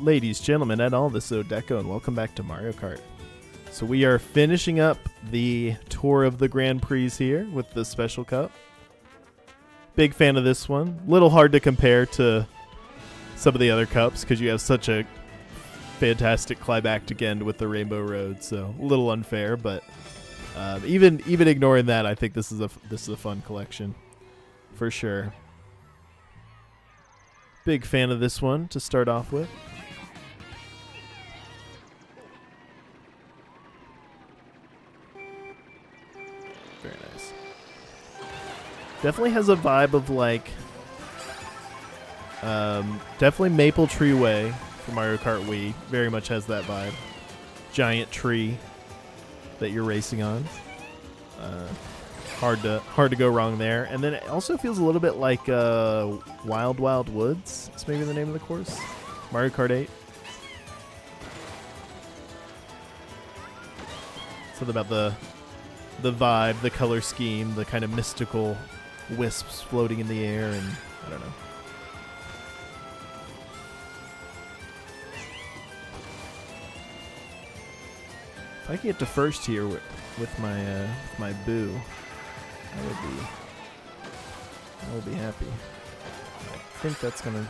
Ladies, gentlemen, and all this Deco, and welcome back to Mario Kart. So we are finishing up the tour of the Grand Prix here with the Special Cup. Big fan of this one. Little hard to compare to some of the other cups because you have such a fantastic climactic end with the Rainbow Road, so a little unfair. But even ignoring that, I think this is a fun collection for sure. Big fan of this one to start off with. Very nice. Definitely has a vibe of like, definitely Maple Tree Way from Mario Kart Wii. Very much has that vibe. Giant tree that you're racing on. Hard to go wrong there. And then it also feels a little bit like Wild Wild Woods. It's maybe the name of the course. Mario Kart 8. Something about the vibe, the color scheme, the kind of mystical wisps floating in the air, and I don't know. If I can get to first here with my boo, I would be happy. I think that's gonna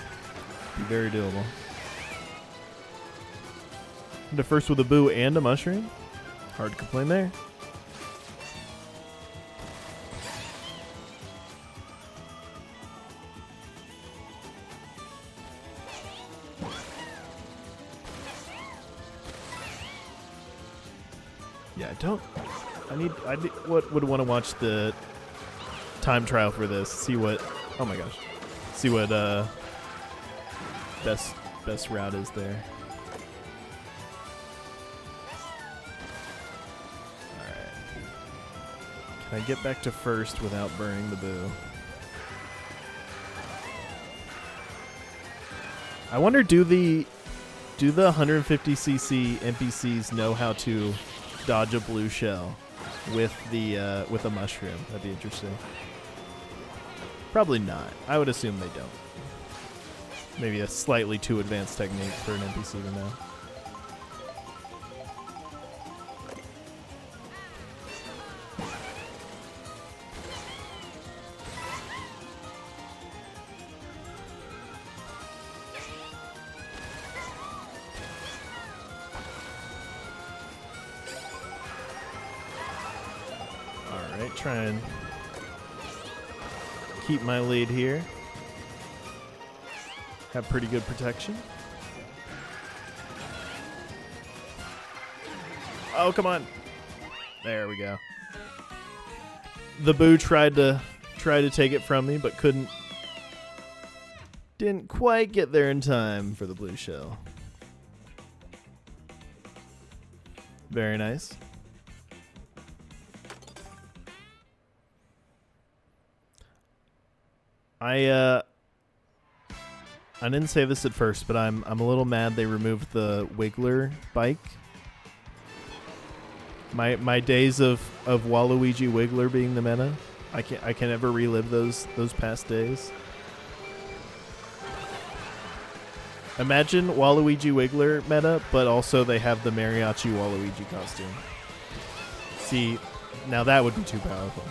be very doable. To first with a boo and a mushroom, hard to complain there. Yeah, I would want to watch the time trial for this. See what best route is there. All right. Can I get back to first without burning the boo? I wonder, do the 150cc NPCs know how to dodge a blue shell with a mushroom? That'd be interesting. Probably not. I would assume they don't. Maybe a slightly too advanced technique for an NPC to know. Alright, try and keep my lead here. Have pretty good protection. Oh, come on. There we go. The boo tried to take it from me, but didn't quite get there in time for the blue shell. Very nice. I didn't say this at first, but I'm a little mad they removed the Wiggler bike. My days of Waluigi Wiggler being the meta, I can never relive those past days. Imagine Waluigi Wiggler meta, but also they have the mariachi Waluigi costume. See, now that would be too powerful.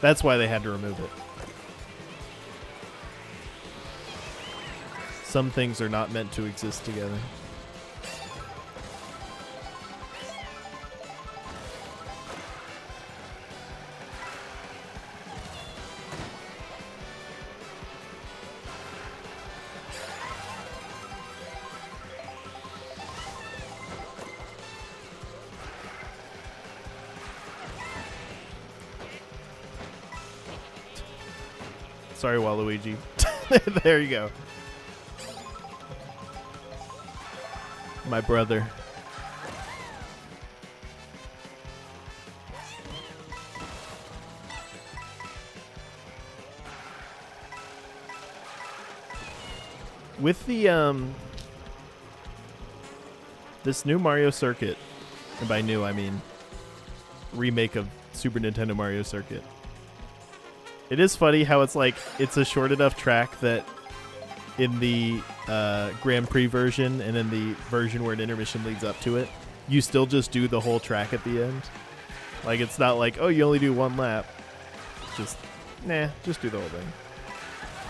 That's why they had to remove it. Some things are not meant to exist together. Sorry, Waluigi. There you go. My brother. With the this new Mario Circuit, and by new I mean remake of Super Nintendo Mario Circuit. It is funny how it's like it's a short enough track that in the Grand Prix version and in the version where an intermission leads up to it, you still just do the whole track at the end. Like, it's not like, oh, you only do one lap. Just do the whole thing.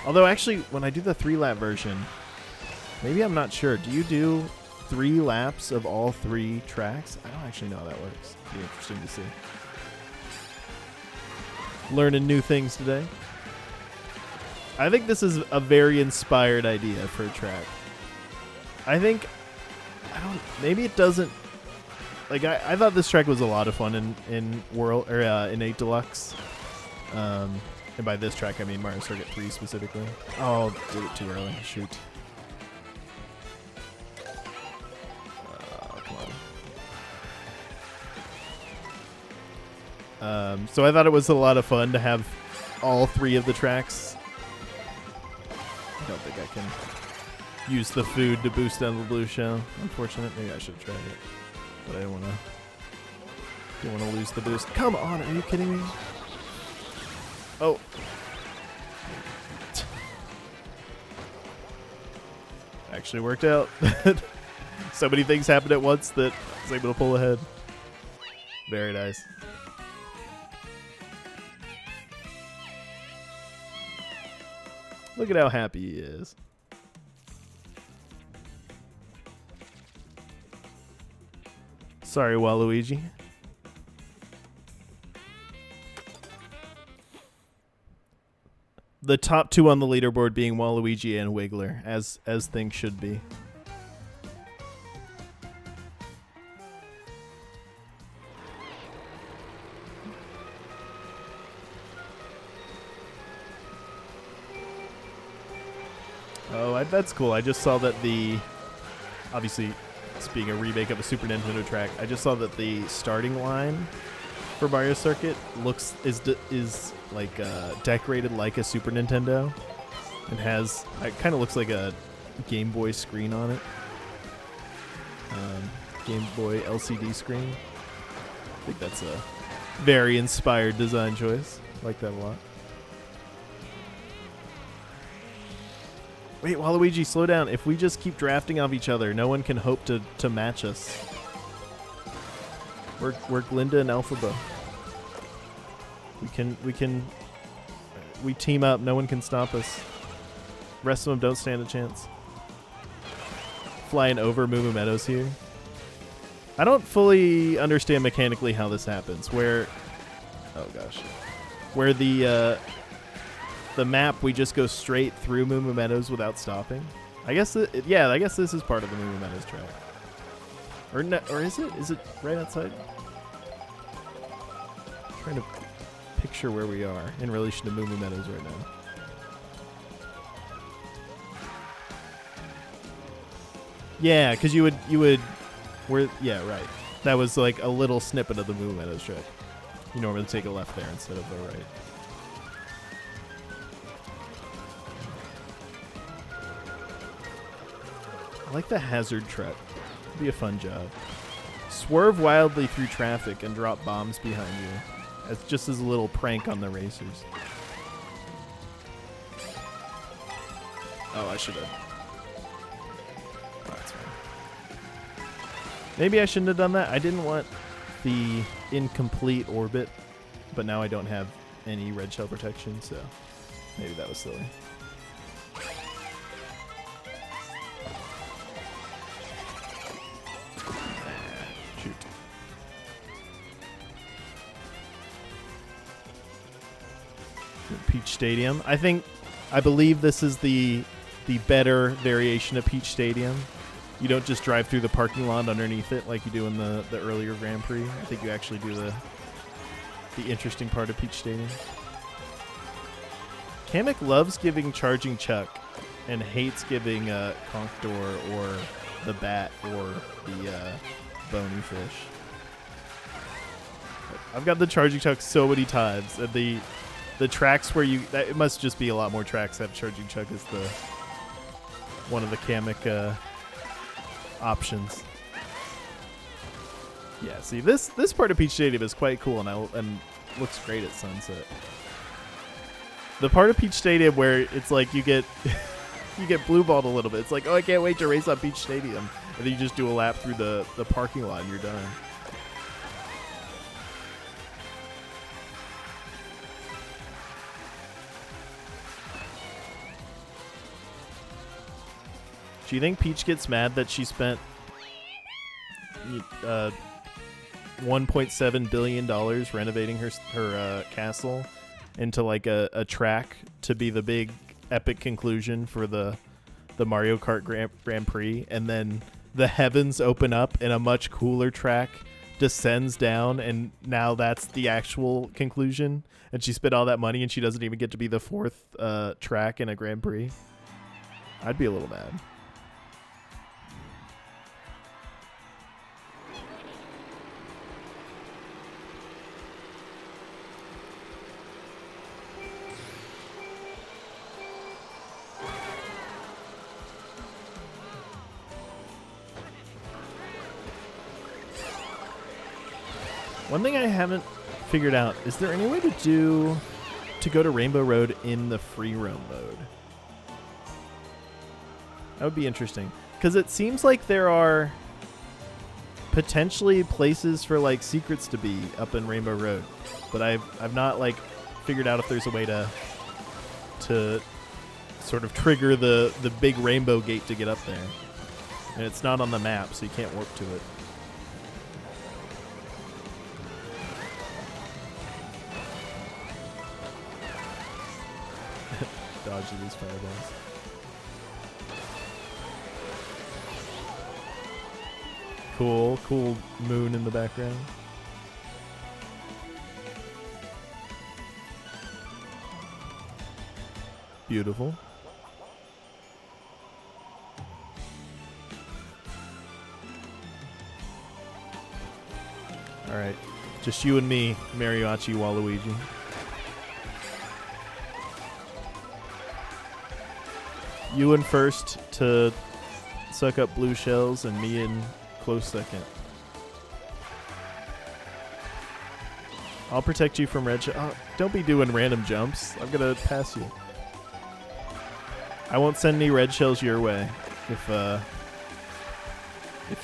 Although, actually, when I do the 3-lap version, maybe I'm not sure. Do you do 3 laps of all 3 tracks? I don't actually know how that works. It'd be interesting to see. Learning new things today. I think this is a very inspired idea for a track. Maybe it doesn't. Like, I thought this track was a lot of fun in World or in 8 Deluxe. And by this track, I mean Mario Circuit 3 specifically. Oh, did it too early. Shoot. Come on. So I thought it was a lot of fun to have all 3 of the tracks. I don't think I can use the food to boost down the blue shell. Unfortunate. Maybe I should have tried it. But I don't want to lose the boost. Come on, are you kidding me? Oh. Actually worked out. So many things happened at once that I was able to pull ahead. Very nice. Look at how happy he is. Sorry, Waluigi. The top 2 on the leaderboard being Waluigi and Wiggler, as things should be. Oh, that's cool. I just saw that obviously, it's being a remake of a Super Nintendo track. I just saw that the starting line for Mario Circuit is like decorated like a Super Nintendo, and it kind of looks like a Game Boy screen on it. Game Boy LCD screen. I think that's a very inspired design choice. I like that a lot. Wait, Waluigi, slow down. If we just keep drafting off each other, no one can hope to match us. We're Glinda and Elphaba. We team up. No one can stop us. Rest of them don't stand a chance. Flying over Moo Meadows here. I don't fully understand mechanically how this happens. Where the map, we just go straight through Moo Meadows without stopping. I guess I guess this is part of the Moo Meadows track. Or is it? Is it right outside? I'm trying to picture where we are in relation to Moo Meadows right now. Yeah, because you would right. That was like a little snippet of the Moo Meadows track. You normally take a left there instead of a right. I like the hazard truck. It'd be a fun job. Swerve wildly through traffic and drop bombs behind you. It's just as a little prank on the racers. Oh, I should have. Oh, that's fine. Maybe I shouldn't have done that. I didn't want the incomplete orbit, but now I don't have any red shell protection, so maybe that was silly. Shoot. Peach Stadium. I believe this is the better variation of Peach Stadium. You don't just drive through the parking lot underneath it like you do in the earlier Grand Prix. I think you actually do the interesting part of Peach Stadium. Kamek loves giving Charging Chuck and hates giving Conch Door or the Bat or the Bony Fish. I've got the Charging Chuck so many times, and the tracks where it must just be a lot more tracks that have Charging Chuck as one of the Kamek options. Yeah, see, this part of Peach Stadium is quite cool and looks great at sunset. The part of Peach Stadium where it's like you get You get blue balled a little bit. It's like, oh, I can't wait to race on Peach Stadium. And then you just do a lap through the parking lot and you're done. Do you think Peach gets mad that she spent $1.7 billion renovating her castle into like a track to be the big epic conclusion for the Mario Kart Grand Prix, and then the heavens open up and a much cooler track descends down, and now that's the actual conclusion, and she spent all that money and she doesn't even get to be the fourth track in a Grand Prix? I'd be a little mad. One thing I haven't figured out, is there any way to go to Rainbow Road in the free roam mode? That would be interesting, because it seems like there are potentially places for like secrets to be up in Rainbow Road, but I've not like figured out if there's a way to sort of trigger the big rainbow gate to get up there, and it's not on the map, so you can't warp to it. Dodge these fireballs. Cool moon in the background. Beautiful. All right, just you and me, Mariachi Waluigi. You in first to suck up blue shells, and me in close second. I'll protect you from red shells. Oh, don't be doing random jumps. I'm going to pass you. I won't send any red shells your way if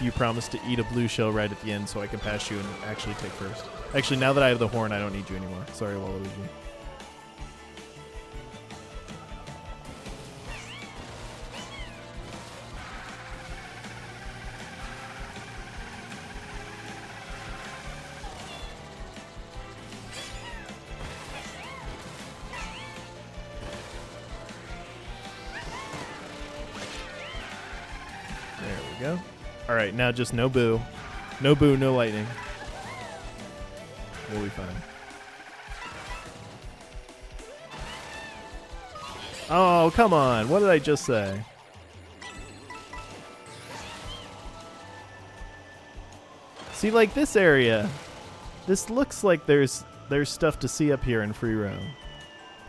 you promise to eat a blue shell right at the end so I can pass you and actually take first. Actually, now that I have the horn, I don't need you anymore. Sorry, Waluigi. Go. All right, now just no boo. No boo, no lightning. We'll be fine. Oh, come on. What did I just say? See, like this area, this looks like there's stuff to see up here in free roam.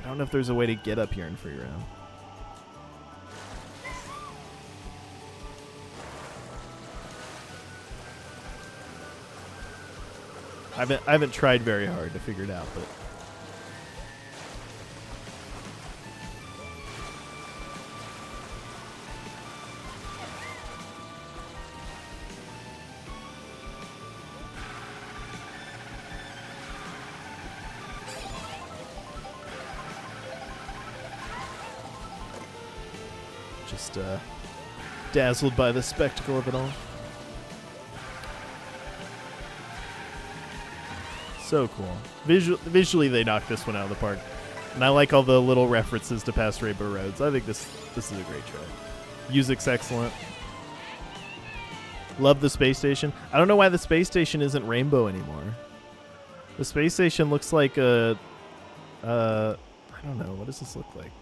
I don't know if there's a way to get up here in free roam. I haven't tried very hard to figure it out, but just dazzled by the spectacle of it all. So cool. Visually, they knocked this one out of the park. And I like all the little references to past Rainbow Roads. I think this is a great track. Music's excellent. Love the space station. I don't know why the space station isn't rainbow anymore. The space station looks like a... I don't know. What does this look like?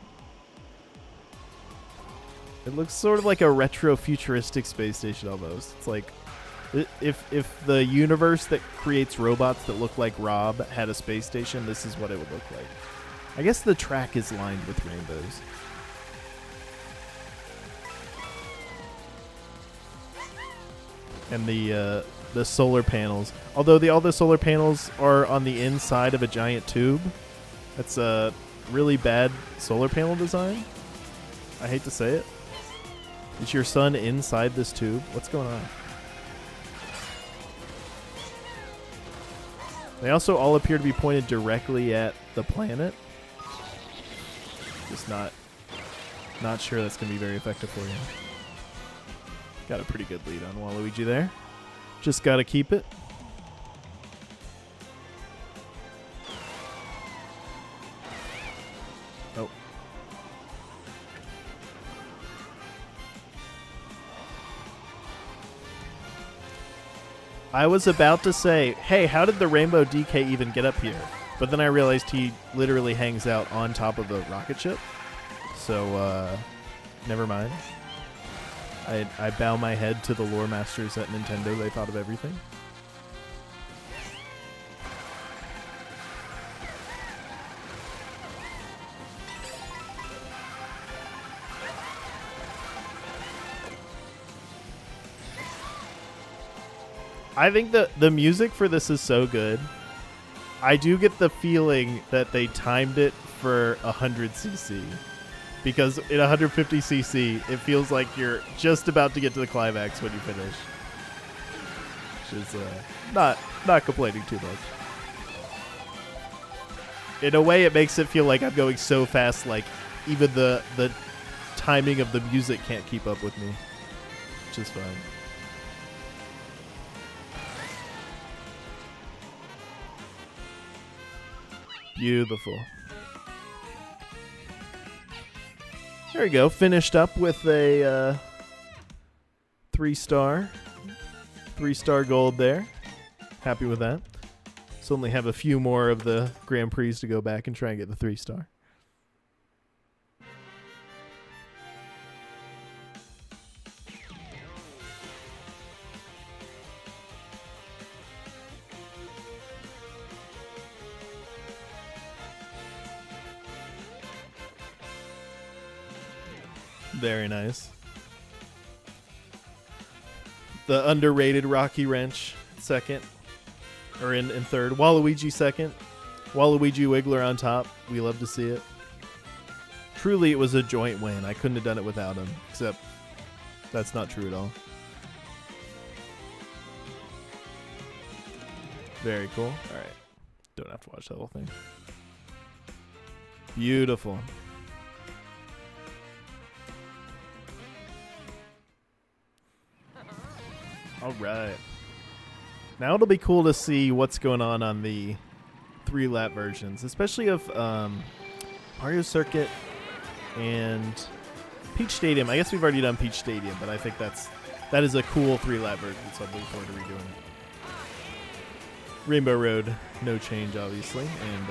It looks sort of like a retro-futuristic space station almost. It's like... If the universe that creates robots that look like Rob had a space station, this is what it would look like. I guess the track is lined with rainbows. And the solar panels. Although all the solar panels are on the inside of a giant tube. That's a really bad solar panel design. I hate to say it. Is your son inside this tube? What's going on? They also all appear to be pointed directly at the planet. Just not sure that's going to be very effective for you. Got a pretty good lead on Waluigi there. Just got to keep it. Oh. I was about to say, hey, how did the Rainbow DK even get up here? But then I realized he literally hangs out on top of the rocket ship. So, never mind. I bow my head to the lore masters at Nintendo. They thought of everything. I think the music for this is so good. I do get the feeling that they timed it for 100cc. Because in 150cc, it feels like you're just about to get to the climax when you finish. Which is not complaining too much. In a way, it makes it feel like I'm going so fast, like even the timing of the music can't keep up with me. Which is fun. Beautiful. There we go. Finished up with a 3-star. 3-star gold there. Happy with that. So only have a few more of the Grand Prix to go back and try and get the 3-star. Very nice. The underrated Rocky Wrench second. Or in third. Waluigi second. Waluigi Wiggler on top. We love to see it. Truly, it was a joint win. I couldn't have done it without him. Except, that's not true at all. Very cool. Alright. Don't have to watch the whole thing. Beautiful. All right. Now it'll be cool to see what's going on the 3-lap versions, especially of Mario Circuit and Peach Stadium. I guess we've already done Peach Stadium, but I think that is a cool 3-lap version, so I'm looking forward to redoing it. Rainbow Road, no change, obviously, and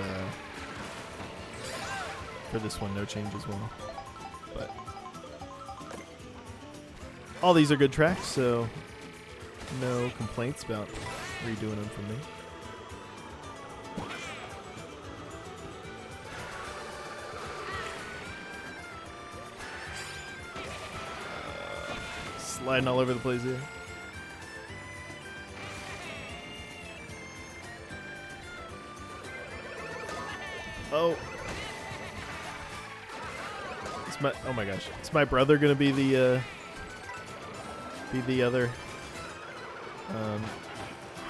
for this one, no change as well. But all these are good tracks, so no complaints about redoing them for me. Sliding all over the place here. Oh. Oh my gosh. Is my brother gonna be the other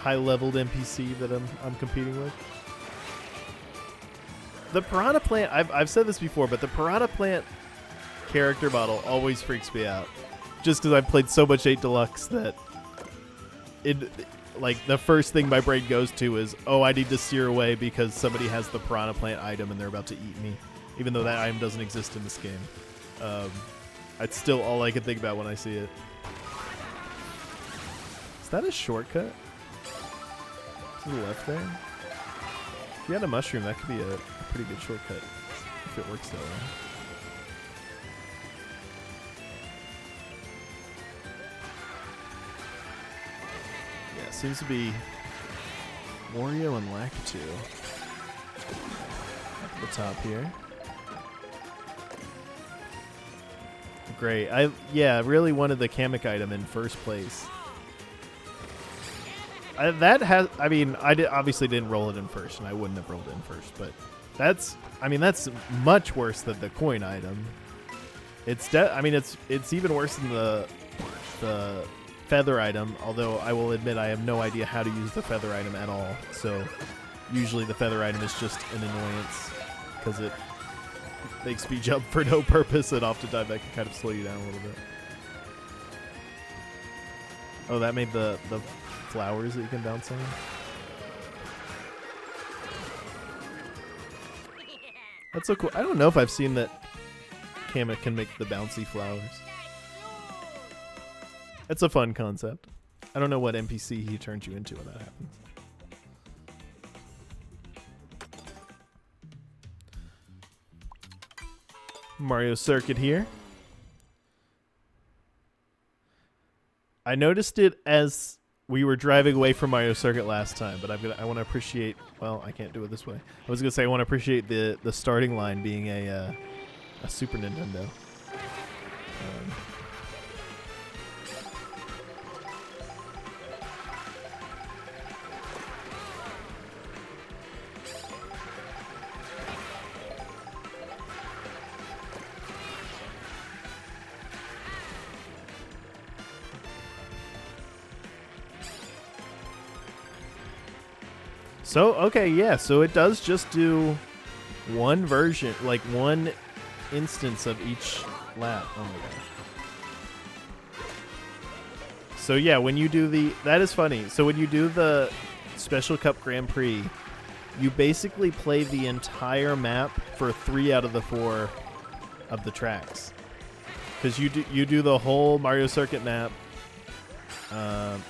high-leveled NPC that I'm competing with? The Piranha Plant, I've said this before, but the Piranha Plant character model always freaks me out. Just because I've played so much 8 Deluxe that like the first thing my brain goes to is, oh, I need to steer away because somebody has the Piranha Plant item and they're about to eat me, even though that item doesn't exist in this game. It's still all I can think about when I see it. Is that a shortcut? To the left there? If you had a mushroom, that could be a pretty good shortcut if it works that way. Yeah, it seems to be Wario and Lakitu at the top here. Great. I really wanted the Kamek item in first place. I obviously didn't roll it in first, and I wouldn't have rolled it in first, but that's much worse than the coin item. I mean, it's even worse than the feather item. Although I will admit I have no idea how to use the feather item at all. So usually the feather item is just an annoyance because it makes me jump for no purpose, and oftentimes that can kind of slow you down a little bit. Oh, that made the flowers that you can bounce on. That's so cool. I don't know if I've seen that Kamek can make the bouncy flowers. That's a fun concept. I don't know what NPC he turns you into when that happens. Mario Circuit here. I noticed it as we were driving away from Mario Circuit last time, but I want to appreciate. Well, I can't do it this way. I was gonna say I want to appreciate the starting line being a Super Nintendo. So, okay, yeah, so it does just do one version, like one instance of each lap. Oh my gosh. So yeah, when you do that is funny. So when you do the Special Cup Grand Prix, you basically play the entire map for 3 out of the 4 of the tracks. Because you do the whole Mario Circuit map.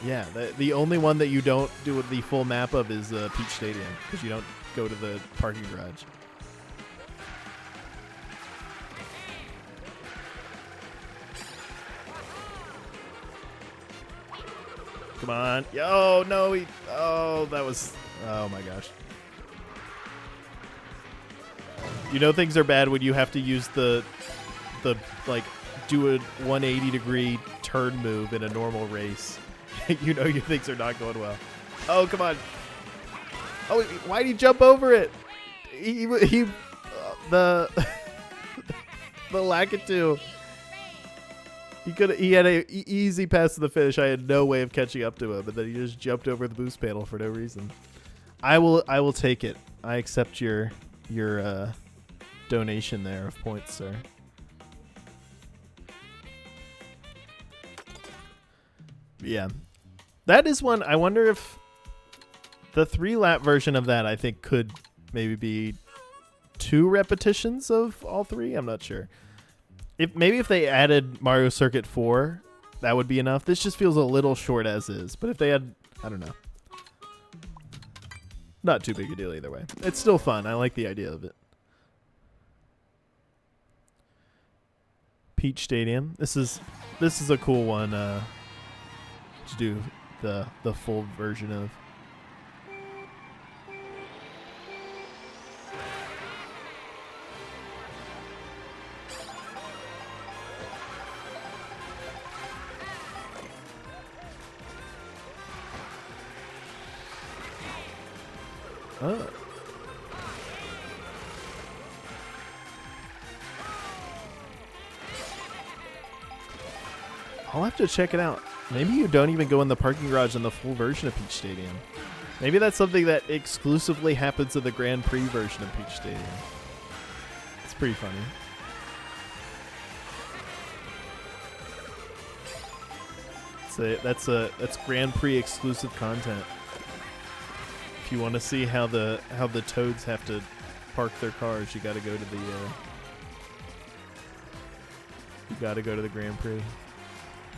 Yeah, the only one that you don't do the full map of is Peach Stadium, because you don't go to the parking garage. Come on. Oh, no. Oh, that was... Oh, my gosh. You know things are bad when you have to use the like, do a 180-degree turn move in a normal race. You know your things are not going well. Oh, come on. Oh, why did he jump over it? The Lakitu. He had a easy pass to the finish. I had no way of catching up to him, but then he just jumped over the boost panel for no reason. I will take it. I accept your donation there of points, sir. Yeah. That is one. I wonder if the 3-lap version of that, I think, could maybe be 2 repetitions of all 3. I'm not sure. Maybe if they added Mario Circuit 4, that would be enough. This just feels a little short as is. But if they had, I don't know. Not too big a deal either way. It's still fun. I like the idea of it. Peach Stadium. This is a cool one to do the full version of. Oh. I'll have to check it out. Maybe you don't even go in the parking garage in the full version of Peach Stadium. Maybe that's something that exclusively happens in the Grand Prix version of Peach Stadium. It's pretty funny. That's Grand Prix exclusive content. If you want to see how the Toads have to park their cars, you got to go to the Grand Prix.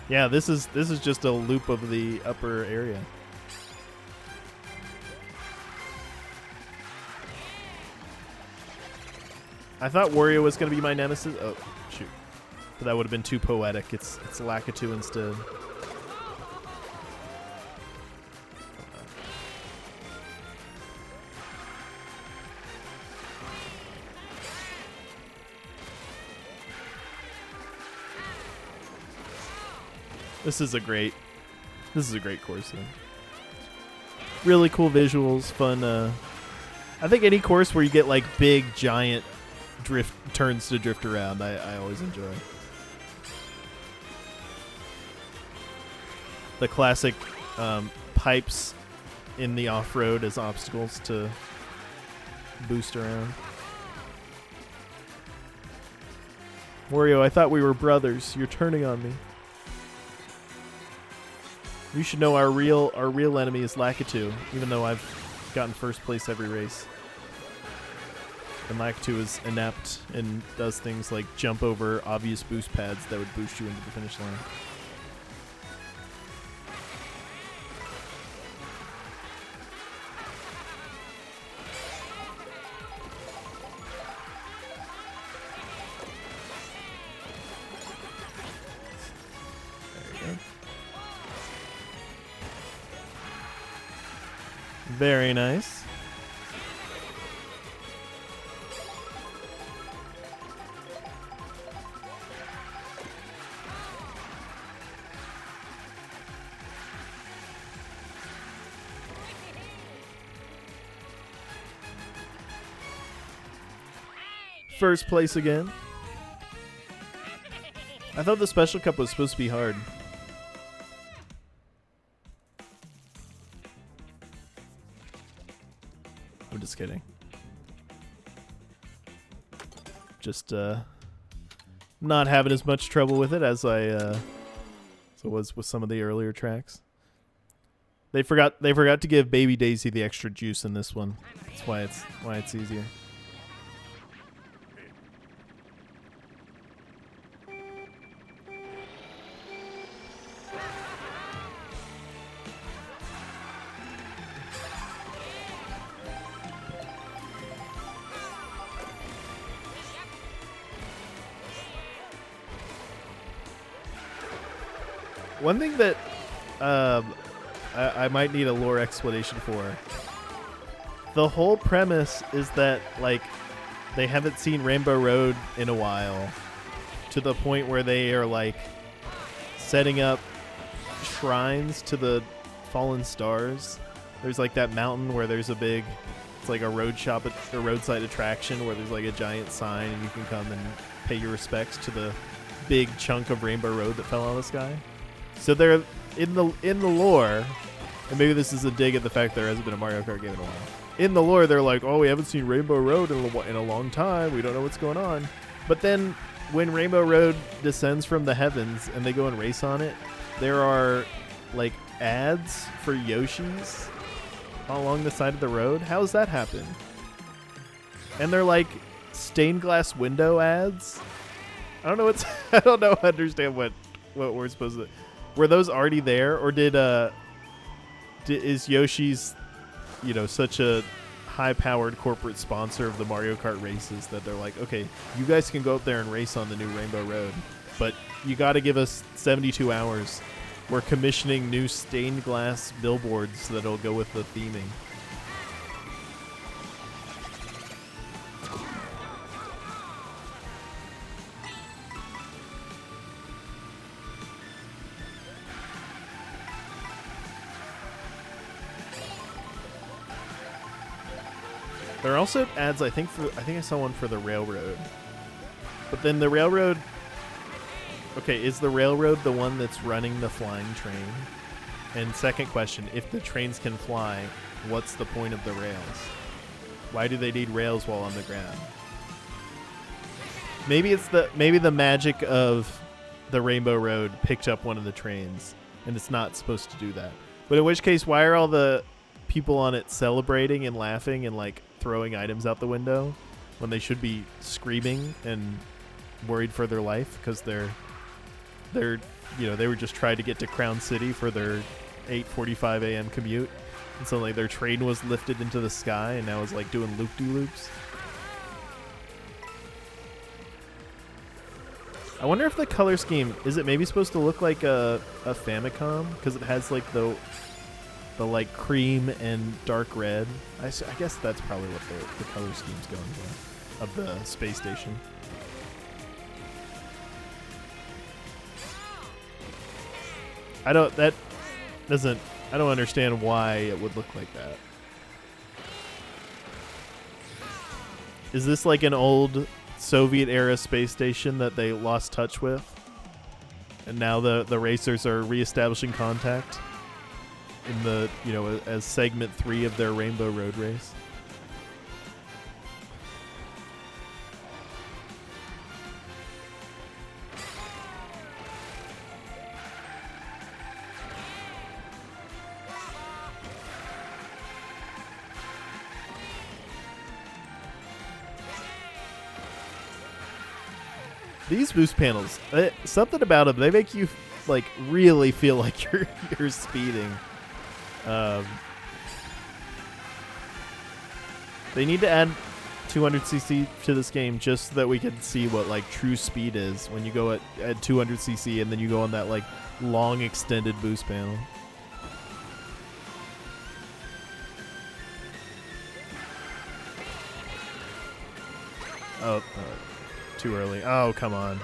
Yeah, this is just a loop of the upper area. I thought Wario was going to be my nemesis. Oh, shoot. But that would have been too poetic. It's Lakitu instead. This is a great course though. Really cool visuals, fun. I think any course where you get like big giant drift turns to drift around, I always enjoy. the classic pipes in the off-road as obstacles to boost around. Wario, I thought we were brothers. You're turning on me. You should know our real enemy is Lakitu, even though I've gotten first place every race. And Lakitu is inept and does things like jump over obvious boost pads that would boost you into the finish line. Very nice. First place again. I thought the Special Cup was supposed to be hard. I'm just kidding. Just not having as much trouble with it as I was with some of the earlier tracks. They forgot to give Baby Daisy the extra juice in this one. That's why it's easier. One thing that I might need a lore explanation for. The whole premise is that, like, they haven't seen Rainbow Road in a while, to the point where they are, like, setting up shrines to the fallen stars. There's, like, that mountain where there's a big, it's like a roadside attraction where there's, like, a giant sign and you can come and pay your respects to the big chunk of Rainbow Road that fell out of the sky. So they're in the lore, and maybe this is a dig at the fact there hasn't been a Mario Kart game in a while. In the lore, they're like, oh, we haven't seen Rainbow Road in a long time. We don't know what's going on. But then when Rainbow Road descends from the heavens and they go and race on it, there are, like, ads for Yoshis along the side of the road. How does that happen? And they're like stained glass window ads. I don't understand what we're supposed to. Were those already there, or is Yoshi's, such a high-powered corporate sponsor of the Mario Kart races that they're like, okay, you guys can go up there and race on the new Rainbow Road, but you got to give us 72 hours. We're commissioning new stained glass billboards that'll go with the theming. There are also ads, I think I saw one for the railroad. But then the railroad... Okay, is the railroad the one that's running the flying train? And second question, if the trains can fly, what's the point of the rails? Why do they need rails while on the ground? Maybe the magic of the Rainbow Road picked up one of the trains, and it's not supposed to do that. But in which case, why are all the people on it celebrating and laughing and, like, throwing items out the window when they should be screaming and worried for their life because they were just trying to get to Crown City for their 8:45 a.m. commute, and so, like, their train was lifted into the sky and now is, like, doing loop-de-loops. I wonder if the color scheme, is it maybe supposed to look like a Famicom because it has, like, the like cream and dark red. I guess that's probably what the color scheme's going for of the space station. I don't understand why it would look like that. Is this like an old Soviet era space station that they lost touch with? And now the racers are reestablishing contact in the, as segment 3 of their Rainbow Road race. These boost panels, something about them, they make you like really feel like you're speeding. They need to add 200cc to this game just so that we can see what like true speed is when you go at 200cc and then you go on that like long extended boost panel. Oh, too early. Oh, come on.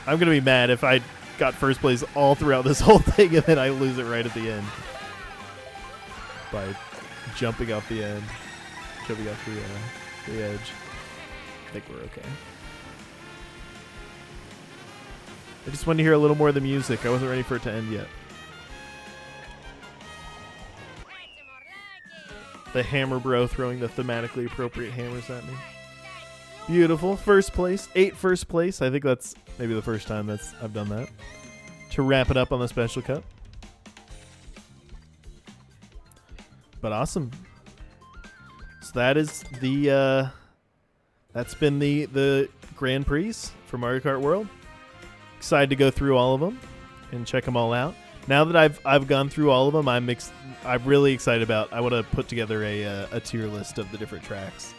I'm going to be mad if I got first place all throughout this whole thing and then I lose it right at the end. By jumping off the end. Jumping off the edge. I think we're okay. I just wanted to hear a little more of the music. I wasn't ready for it to end yet. The hammer bro throwing the thematically appropriate hammers at me. Beautiful. First place. 8 first place. I think that's maybe the first time I've done that. To wrap it up on the Special Cup. But awesome. So that is that's been the Grand Prix for Mario Kart World. Excited to go through all of them and check them all out. Now that I've gone through all of them, I'm really excited about. I want to put together a tier list of the different tracks.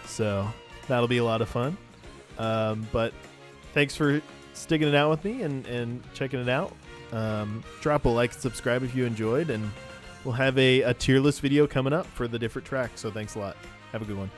So that'll be a lot of fun. But thanks for sticking it out with me and checking it out. Drop a like and subscribe if you enjoyed, and we'll have a tier list video coming up for the different tracks. So thanks a lot. Have a good one.